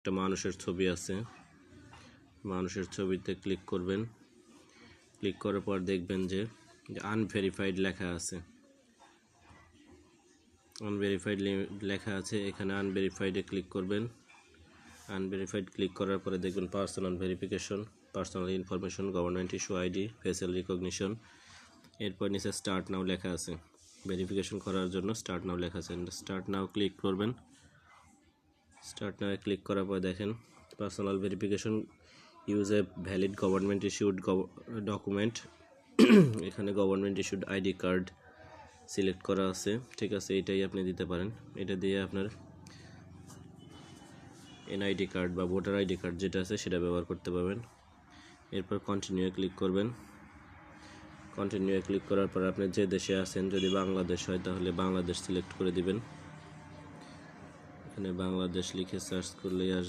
একটা মানুষের ছবি আছে, মানুষের ছবিতে ক্লিক করবেন। ক্লিক করার পর দেখবেন যে আনভেরিফাইড লেখা আছে, লেখা আছে এখানে আনভেরিফাইডে ক্লিক করবেন। আনভেরিফাইড ক্লিক করার পরে দেখবেন personal verification, personal information, government issue ID, facial recognition. এরপর নিচে স্টার্ট নাও লেখা আছে, ভেরিফিকেশন করার জন্য স্টার্ট নাও লেখা আছে। স্টার্ট নাও ক্লিক করবেন। স্টার্ট নাও ক্লিক করার পর দেখেন personal verification, use a valid government issued document. এখানে government issued ID card select করা আছে, ঠিক আছে, এটাই আপনি দিতে পারেন। এটা দিয়ে আপনার এনআইডি কার্ড বা ভোটার আইডি কার্ড যেটা আছে সেটা ব্যবহার করতে পারবেন। এরপর কন্টিনিউ ক্লিক করবেন। কন্টিনিউ ক্লিক করার পর আপনি যে দেশে আছেন, যদি বাংলাদেশ হয় তাহলে বাংলাদেশ সিলেক্ট করে দিবেন। এখানে বাংলাদেশ লিখে সার্চ করলেই আসবে।